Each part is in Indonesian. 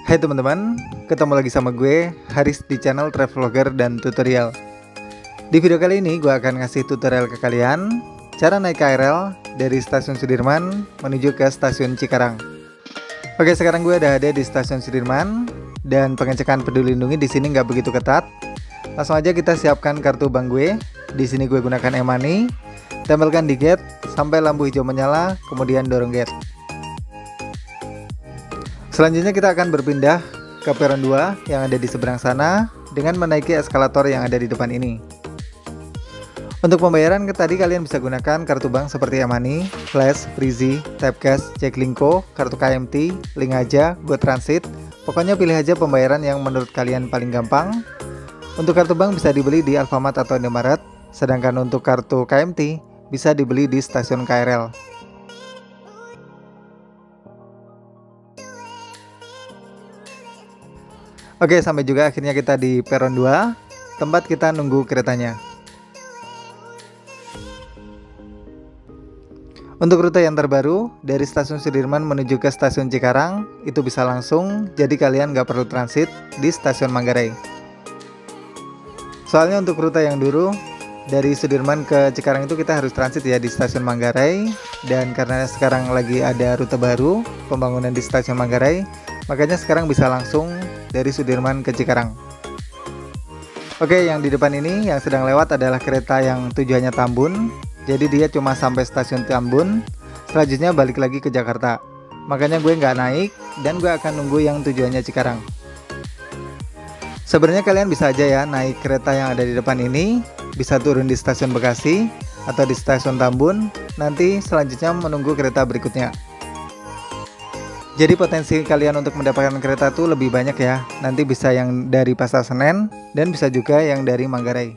Hai teman-teman, ketemu lagi sama gue, Haris di channel Traveloger dan Tutorial. Di video kali ini gue akan ngasih tutorial ke kalian cara naik KRL dari Stasiun Sudirman menuju ke Stasiun Cikarang. Oke, sekarang gue udah ada di Stasiun Sudirman dan pengecekan peduli lindungi di sini nggak begitu ketat. Langsung aja kita siapkan kartu bank gue. Di sini gue gunakan e-money. Tempelkan di gate sampai lampu hijau menyala, kemudian dorong gate. Selanjutnya kita akan berpindah ke peron 2 yang ada di seberang sana dengan menaiki eskalator yang ada di depan ini. Untuk pembayaran tadi kalian bisa gunakan kartu bank seperti e-money, Flash, Freezy, Tapcash, Jaklingko, kartu KMT, Link Aja, GoTransit. Pokoknya pilih aja pembayaran yang menurut kalian paling gampang. Untuk kartu bank bisa dibeli di Alfamart atau Indomaret, sedangkan untuk kartu KMT bisa dibeli di stasiun KRL. Oke, sampai juga akhirnya kita di peron 2, tempat kita nunggu keretanya. Untuk rute yang terbaru, dari Stasiun Sudirman menuju ke Stasiun Cikarang, itu bisa langsung, jadi kalian nggak perlu transit di Stasiun Manggarai. Soalnya untuk rute yang dulu, dari Sudirman ke Cikarang itu kita harus transit ya di Stasiun Manggarai. Dan karena sekarang lagi ada rute baru, pembangunan di Stasiun Manggarai, makanya sekarang bisa langsung dari Sudirman ke Cikarang. Oke, yang di depan ini yang sedang lewat adalah kereta yang tujuannya Tambun. Jadi dia cuma sampai stasiun Tambun, selanjutnya balik lagi ke Jakarta. Makanya gue nggak naik dan gue akan nunggu yang tujuannya Cikarang. Sebenarnya kalian bisa aja ya naik kereta yang ada di depan ini, bisa turun di stasiun Bekasi atau di stasiun Tambun, nanti selanjutnya menunggu kereta berikutnya. Jadi potensi kalian untuk mendapatkan kereta tuh lebih banyak ya. Nanti bisa yang dari Pasar Senen dan bisa juga yang dari Manggarai.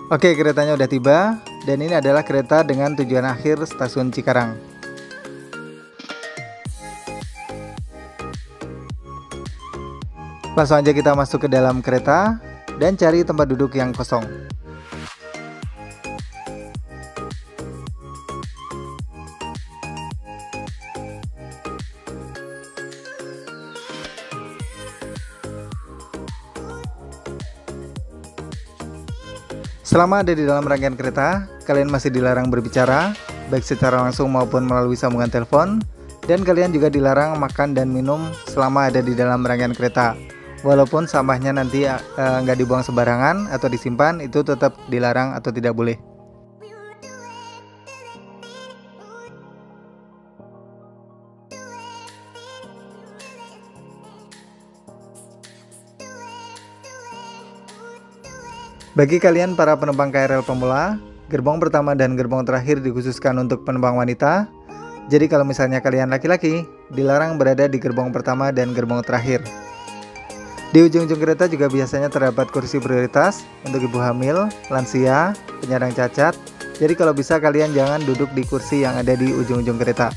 Oke, keretanya udah tiba dan ini adalah kereta dengan tujuan akhir Stasiun Cikarang. Langsung aja kita masuk ke dalam kereta dan cari tempat duduk yang kosong. Selama ada di dalam rangkaian kereta, kalian masih dilarang berbicara, baik secara langsung maupun melalui sambungan telepon, dan kalian juga dilarang makan dan minum selama ada di dalam rangkaian kereta. Walaupun sampahnya nanti nggak dibuang sembarangan atau disimpan, itu tetap dilarang atau tidak boleh. Bagi kalian para penumpang KRL pemula, gerbong pertama dan gerbong terakhir dikhususkan untuk penumpang wanita. Jadi kalau misalnya kalian laki-laki, dilarang berada di gerbong pertama dan gerbong terakhir. Di ujung-ujung kereta juga biasanya terdapat kursi prioritas untuk ibu hamil, lansia, penyandang cacat. Jadi kalau bisa kalian jangan duduk di kursi yang ada di ujung-ujung kereta.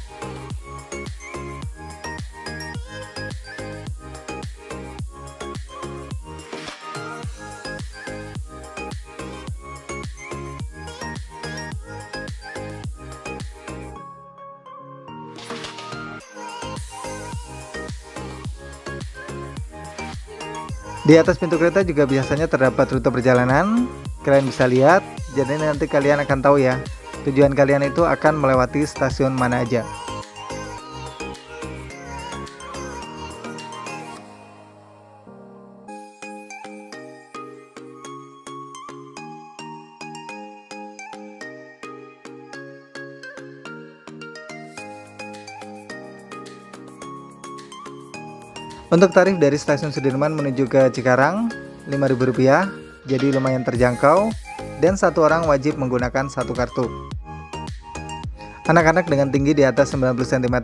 Di atas pintu kereta juga biasanya terdapat rute perjalanan. Kalian bisa lihat, jadi nanti kalian akan tahu ya, tujuan kalian itu akan melewati stasiun mana aja. Untuk tarif dari Stasiun Sudirman menuju ke Cikarang, Rp5.000, jadi lumayan terjangkau, dan satu orang wajib menggunakan satu kartu. Anak-anak dengan tinggi di atas 90 cm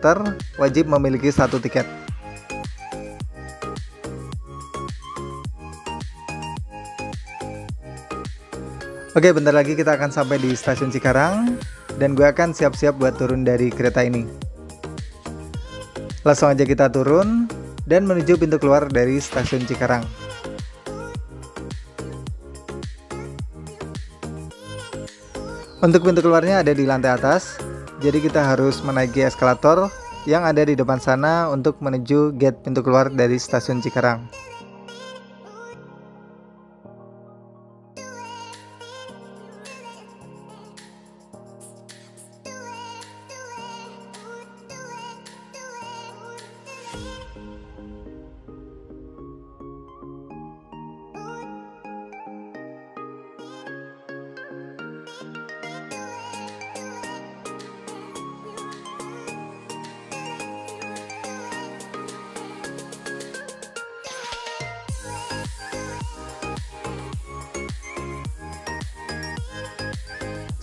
wajib memiliki satu tiket. Oke, bentar lagi kita akan sampai di Stasiun Cikarang, dan gue akan siap-siap buat turun dari kereta ini. Langsung aja kita turun dan menuju pintu keluar dari Stasiun Cikarang. Untuk pintu keluarnya ada di lantai atas, jadi kita harus menaiki eskalator yang ada di depan sana untuk menuju gate pintu keluar dari stasiun Cikarang.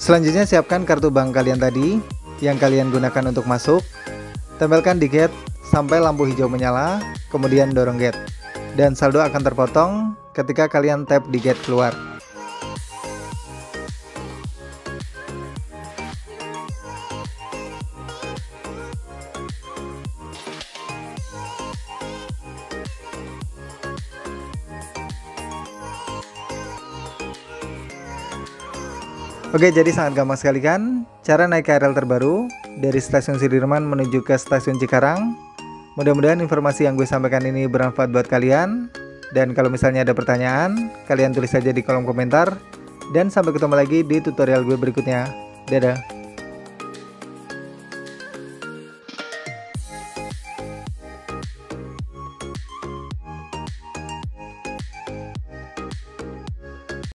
Selanjutnya siapkan kartu bank kalian tadi yang kalian gunakan untuk masuk. Tempelkan di gate sampai lampu hijau menyala, kemudian dorong gate. Dan saldo akan terpotong ketika kalian tap di gate keluar. Oke, jadi sangat gampang sekali kan cara naik KRL terbaru dari stasiun Sudirman menuju ke stasiun Cikarang. Mudah-mudahan informasi yang gue sampaikan ini bermanfaat buat kalian. Dan kalau misalnya ada pertanyaan, kalian tulis saja di kolom komentar. Dan sampai ketemu lagi di tutorial gue berikutnya. Dadah.